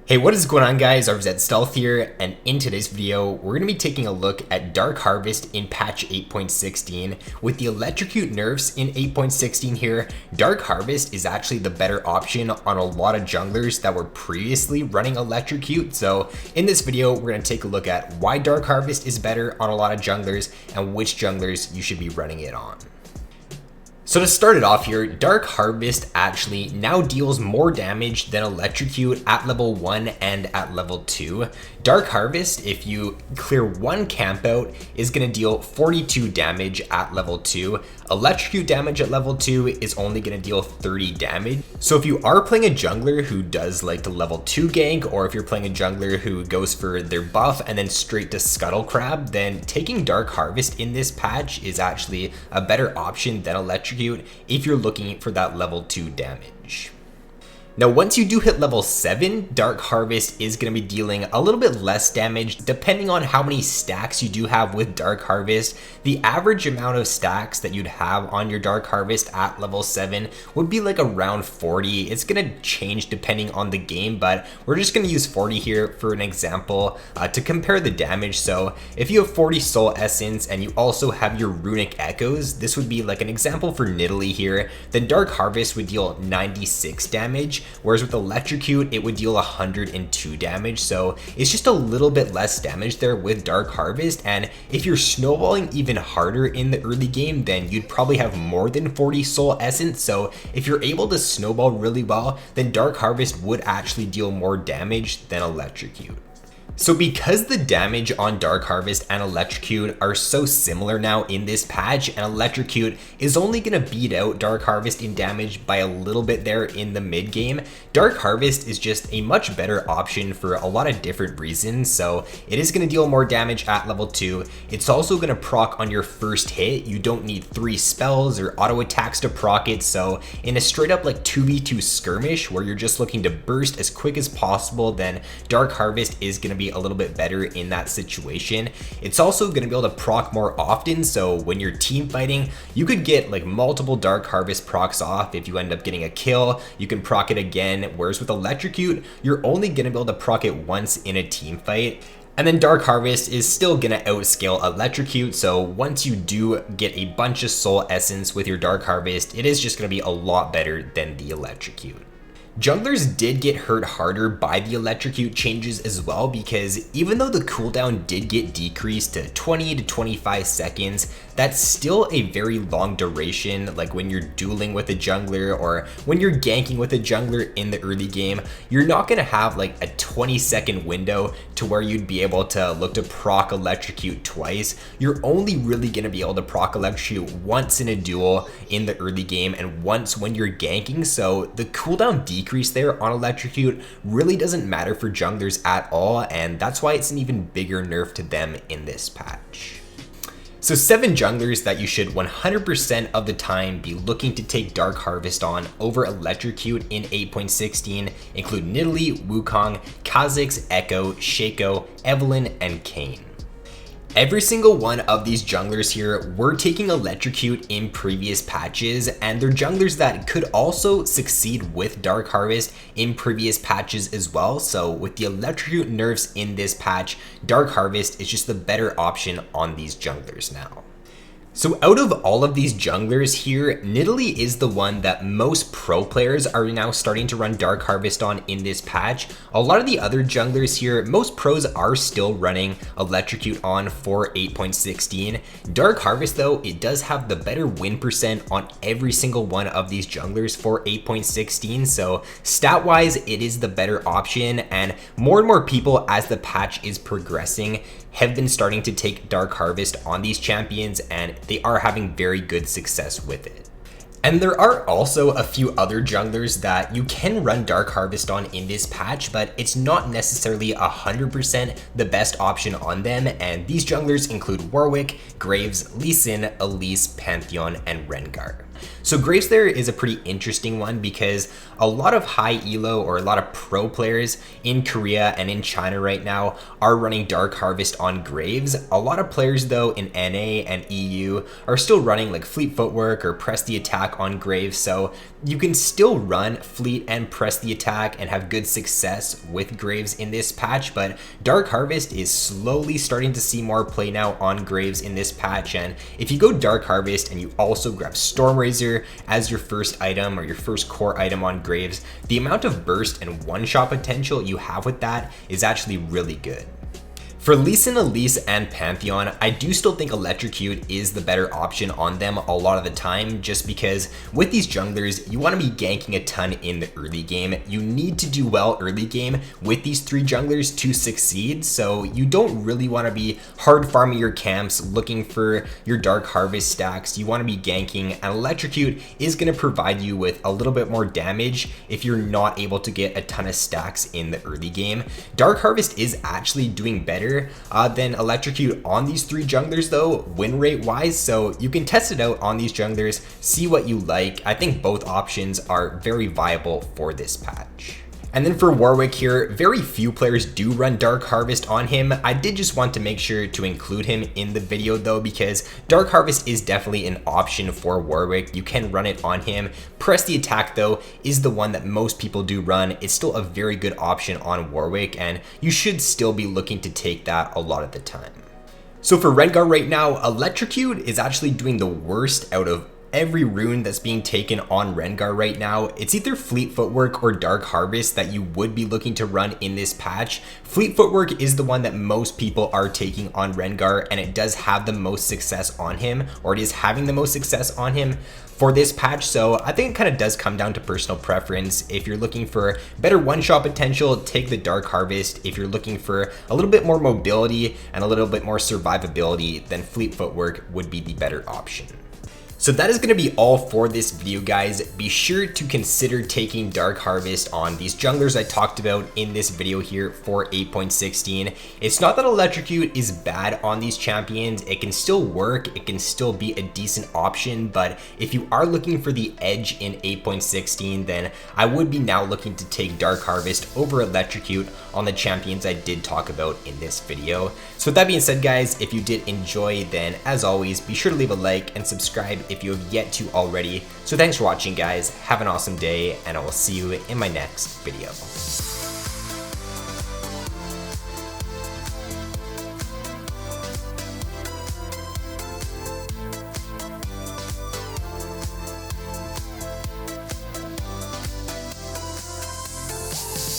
Hey, what is going on guys? RZ Stealth here, and in today's video, we're going to be taking a look at Dark Harvest in patch 8.16. With the Electrocute nerfs in 8.16 here, Dark Harvest is actually the better option on a lot of junglers that were previously running Electrocute. So in this video, we're going to take a look at why Dark Harvest is better on a lot of junglers and which junglers you should be running it on. So to start it off here, Dark Harvest actually now deals more damage than Electrocute at level 1 and at level 2. Dark Harvest, if you clear one camp out, is going to deal 42 damage at level 2. Electrocute damage at level 2 is only going to deal 30 damage. So if you are playing a jungler who does like the level 2 gank, or if you're playing a jungler who goes for their buff and then straight to Scuttle Crab, then taking Dark Harvest in this patch is actually a better option than Electrocute if you're looking for that level 2 damage. Now, once you do hit level 7, Dark Harvest is going to be dealing a little bit less damage depending on how many stacks you do have with Dark Harvest. The average amount of stacks that you'd have on your Dark Harvest at level 7 would be like around 40. It's going to change depending on the game, but we're just going to use 40 here for an example to compare the damage. So if you have 40 Soul Essence and you also have your Runic Echoes, this would be like an example for Nidalee here, then Dark Harvest would deal 96 damage. Whereas with Electrocute, it would deal 102 damage. So it's just a little bit less damage there with Dark Harvest. And if you're snowballing even harder in the early game, then you'd probably have more than 40 Soul Essence. So if you're able to snowball really well, then Dark Harvest would actually deal more damage than Electrocute. So because the damage on Dark Harvest and Electrocute are so similar now in this patch, and Electrocute is only going to beat out Dark Harvest in damage by a little bit there in the mid game, Dark Harvest is just a much better option for a lot of different reasons. So it is going to deal more damage at level 2. It's also going to proc on your first hit. You don't need 3 spells or auto attacks to proc it. So in a straight up like 2v2 skirmish where you're just looking to burst as quick as possible, then Dark Harvest is going to be a little bit better in that situation. It's also going to be able to proc more often, so when you're team fighting, you could get like multiple Dark Harvest procs off. If you end up getting a kill, you can proc it again, whereas with Electrocute, you're only going to be able to proc it once in a team fight. And then Dark Harvest is still going to outscale Electrocute, so once you do get a bunch of Soul Essence with your Dark Harvest, it is just going to be a lot better than the Electrocute. Junglers did get hurt harder by the Electrocute changes as well, because even though the cooldown did get decreased to 20 to 25 seconds, that's still a very long duration. Like when you're dueling with a jungler or when you're ganking with a jungler in the early game, you're not going to have like a 20-second window to where you'd be able to look to proc Electrocute twice. You're only really going to be able to proc Electrocute once in a duel in the early game and once when you're ganking, so the cooldown decrease there on Electrocute really doesn't matter for junglers at all, and that's why it's an even bigger nerf to them in this patch. So 7 junglers that you should 100% of the time be looking to take Dark Harvest on over Electrocute in 8.16 include Nidalee, Wukong, Kha'Zix, Echo, Shaco, Evelynn, and Kayn. Every single one of these junglers here were taking Electrocute in previous patches, and they're junglers that could also succeed with Dark Harvest in previous patches as well. So with the Electrocute nerfs in this patch, Dark Harvest is just the better option on these junglers now. So out of all of these junglers here, Nidalee is the one that most pro players are now starting to run Dark Harvest on in this patch. A lot of the other junglers here, most pros are still running Electrocute on for 8.16. Dark Harvest though, it does have the better win percent on every single one of these junglers for 8.16. So stat wise, it is the better option, and more people as the patch is progressing have been starting to take Dark Harvest on these champions, and they are having very good success with it. And there are also a few other junglers that you can run Dark Harvest on in this patch, but it's not necessarily 100% the best option on them, and these junglers include Warwick, Graves, Lee Sin, Elise, Pantheon, and Rengar. So Graves there is a pretty interesting one because a lot of high elo or a lot of pro players in Korea and in China right now are running Dark Harvest on Graves. A lot of players though in NA and EU are still running like Fleet Footwork or Press the Attack on Graves, so you can still run Fleet and Press the Attack and have good success with Graves in this patch, but Dark Harvest is slowly starting to see more play now on Graves in this patch. And if you go Dark Harvest and you also grab Stormrazor as your first item or your first core item on Graves, the amount of burst and one-shot potential you have with that is actually really good. For Lee Sin, Elise, and Pantheon, I do still think Electrocute is the better option on them a lot of the time, just because with these junglers, you want to be ganking a ton in the early game. You need to do well early game with these three junglers to succeed, so you don't really want to be hard farming your camps, looking for your Dark Harvest stacks. You want to be ganking, and Electrocute is going to provide you with a little bit more damage if you're not able to get a ton of stacks in the early game. Dark Harvest is actually doing better than Electrocute on these three junglers though, win rate wise, so you can test it out on these junglers, see what you like. I think both options are very viable for this patch. And then for Warwick here, very few players do run Dark Harvest on him. I did just want to make sure to include him in the video though, because Dark Harvest is definitely an option for Warwick. You can run it on him. Press the Attack though is the one that most people do run. It's still a very good option on Warwick, and you should still be looking to take that a lot of the time. So for Rengar right now, Electrocute is actually doing the worst out of every rune that's being taken on Rengar right now. It's either Fleet Footwork or Dark Harvest that you would be looking to run in this patch. Fleet Footwork is the one that most people are taking on Rengar, and it does have the most success on him, or it is having the most success on him for this patch. So I think it kind of does come down to personal preference. If you're looking for better one-shot potential, take the Dark Harvest. If you're looking for a little bit more mobility and a little bit more survivability, then Fleet Footwork would be the better option. So that is going to be all for this video, guys. Be sure to consider taking Dark Harvest on these junglers I talked about in this video here for 8.16. It's not that Electrocute is bad on these champions. It can still work. It can still be a decent option, but if you are looking for the edge in 8.16, then I would be now looking to take Dark Harvest over Electrocute on the champions I did talk about in this video. So with that being said, guys, if you did enjoy, then as always, be sure to leave a like and subscribe if you have yet to already. So thanks for watching, guys. Have an awesome day, and I will see you in my next video.